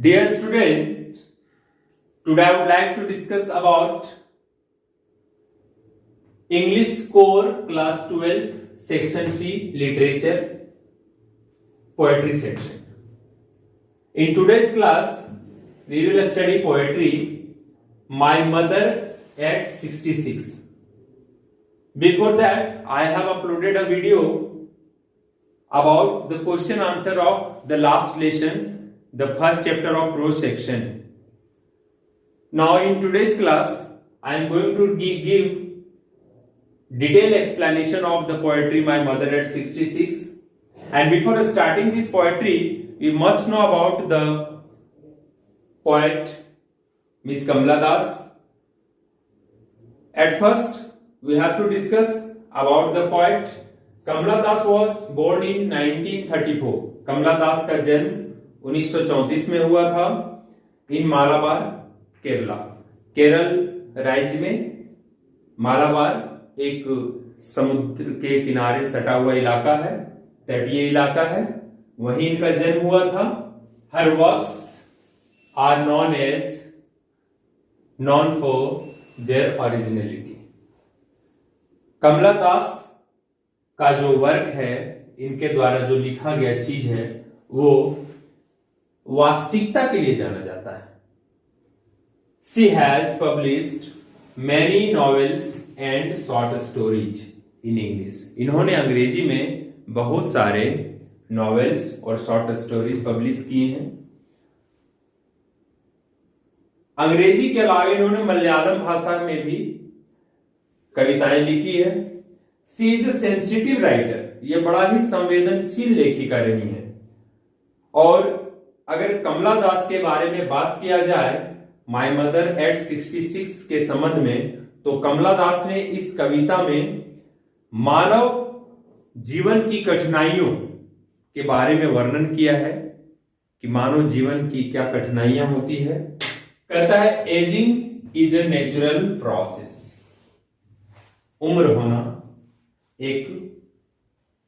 Dear student, today I would like to discuss about English Core Class 12 Section C Literature Poetry section. In today's class, we will study poetry My Mother at 66. Before that, I have uploaded a video about the question answer of the last lesson, the first chapter of prose section. Now in today's class, I am going to give detailed explanation of the poetry My Mother at 66. And before starting this poetry, we must know about the poet Miss Kamala Das. At first, we have to discuss about the poet. Kamala Das was born in 1934. Kamala Das का जन्म 1934 में हुआ था इन मालाबार केरला। केरल राज्य में मालाबार एक समुद्र के किनारे सटा हुआ इलाका है, तटीय इलाका है, वहीं इनका जन्म हुआ था। Her works are known for their originality. Kamala Das का जो वर्क है, इनके द्वारा जो लिखा गया चीज है, वो वास्तविकता के लिए जाना जाता है। She has published many novels and short stories in English. इन्होंने अंग्रेजी में बहुत सारे नॉवेल्स और शॉर्ट स्टोरीज पब्लिश किए हैं। अंग्रेजी के अलावा इन्होंने मलयालम भाषा में भी कविताएं लिखी है। She is a sensitive writer, ये बड़ा ही संवेदनशील लेखिका रही हैं। और अगर कमला दास के बारे में बात किया जाए माय मदर एट 66 के संबंध में, तो कमला दास ने इस कविता में मानव जीवन की कठिनाइयों के बारे में वर्णन किया है कि मानव जीवन की क्या कठिनाइयां होती है। कहता है ageing is a natural process, उम्र होना एक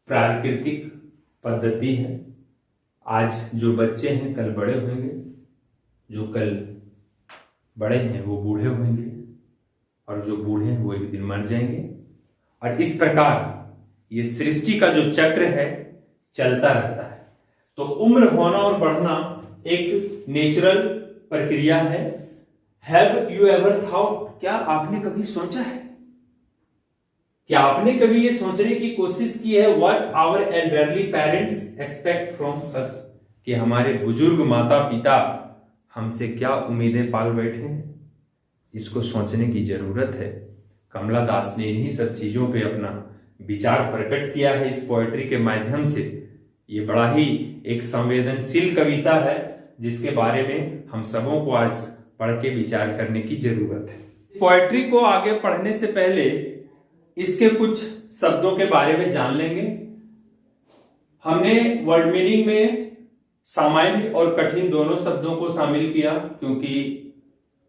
प्राकृतिक पद्धति है। आज जो बच्चे हैं कल बड़े होंगे, जो कल बड़े हैं वो बूढ़े होंगे, और जो बूढ़े हैं वो एक दिन मर जाएंगे। और इस प्रकार ये सृष्टि का जो चक्र है चलता रहता है। तो उम्र होना और बढ़ना एक नेचुरल प्रक्रिया है। हैव यू एवर थॉट, क्या आपने कभी सोचा है, क्या आपने कभी ये सोचने की कोशिश की है what our elderly parents expect from us, कि हमारे बुजुर्ग माता पिता हमसे क्या उम्मीदें पाल बैठे हैं। इसको सोचने की जरूरत है। कमला दास ने इन्हीं सब चीजों पे अपना विचार प्रकट किया है इस पोएट्री के माध्यम से। ये बड़ा ही एक संवेदनशील कविता है जिसके बारे में हम सबों को आज पढ़ के विचार करने की जरूरत है। पोएट्री को आगे पढ़ने से पहले इसके कुछ शब्दों के बारे में जान लेंगे। हमने वर्ड मीनिंग में सामान्य और कठिन दोनों शब्दों को शामिल किया, क्योंकि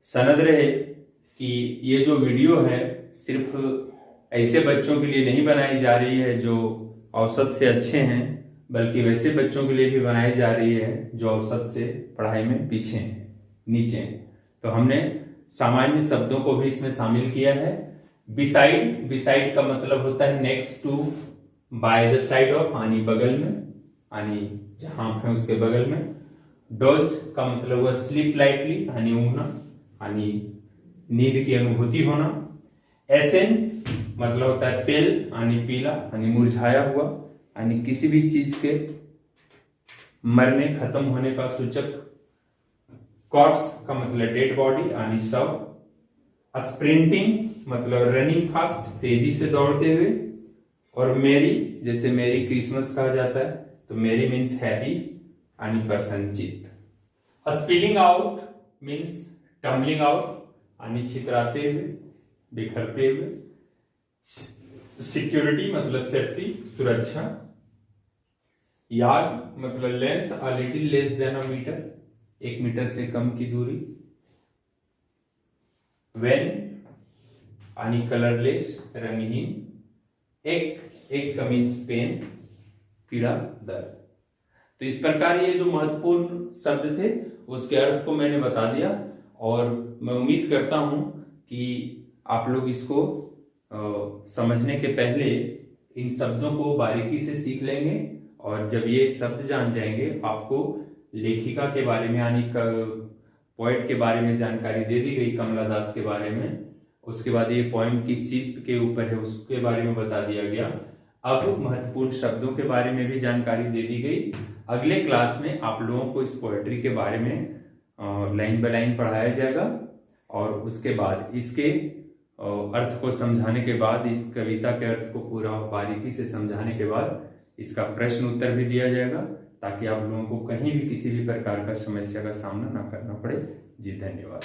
सनद रहे कि ये जो वीडियो है सिर्फ ऐसे बच्चों के लिए नहीं बनाई जा रही है जो औसत से अच्छे हैं, बल्कि वैसे बच्चों के लिए भी बनाई जा रही है जो औसत से पढ़ाई में पीछे हैं, नीचे हैं। तो हमने सामान्य शब्दों को भी इसमें शामिल किया है। बिसाइड, बिसाइड का मतलब होता है next to, by the side of, यानी बगल में, यानी जहां है उसके बगल में। डोज का मतलब हुआ स्लीप लाइटली, यानी ऊँघना, यानी नींद की अनुभूति होना। एसेन मतलब होता है पेल, यानी पीला, यानी मुरझाया हुआ, यानी किसी भी चीज के मरने खत्म होने का सूचक। कॉर्प्स का मतलब डेड बॉडी, यानी शव। स्प्रिंटिंग मतलब रनिंग फास्ट, तेजी से दौड़ते हुए। और मेरी, जैसे मेरी क्रिसमस कहा जाता है, तो मेरी मीन्स हैप्पी, यानी प्रसन्नचित्त। Spilling out means tumbling out, यानी छितराते हुए, बिखरते हुए। सिक्योरिटी मतलब सेफ्टी, सुरक्षा। यार्ड मतलब length, a little less than a metre, 1 metre से कम की दूरी। वेन यानी कलरलेस, रंगहीन। एक का मीन्स पेन, पीड़ा, दर्द। तो इस प्रकार ये जो महत्वपूर्ण शब्द थे उसके अर्थ को मैंने बता दिया, और मैं उम्मीद करता हूं कि आप लोग इसको समझने के पहले इन शब्दों को बारीकी से सीख लेंगे, और जब ये शब्द जान जाएंगे आपको लेखिका के बारे में यानी पोएट के बारे में जानकारी दे दी गई, कमला दास के बारे में। उसके बाद ये पोएम किस चीज के ऊपर है उसके बारे में बता दिया गया। अब महत्वपूर्ण शब्दों के बारे में भी जानकारी दे दी गई। अगले क्लास में आप लोगों को इस पोएट्री के बारे में लाइन बाय लाइन पढ़ाया जाएगा, और उसके बाद इसके अर्थ को समझाने के बाद, इस कविता के अर्थ को पूरा बारीकी से समझाने के बाद इसका प्रश्न उत्तर भी दिया जाएगा, ताकि आप लोगों को कहीं भी किसी भी प्रकार का समस्या का सामना ना करना पड़े। जी धन्यवाद।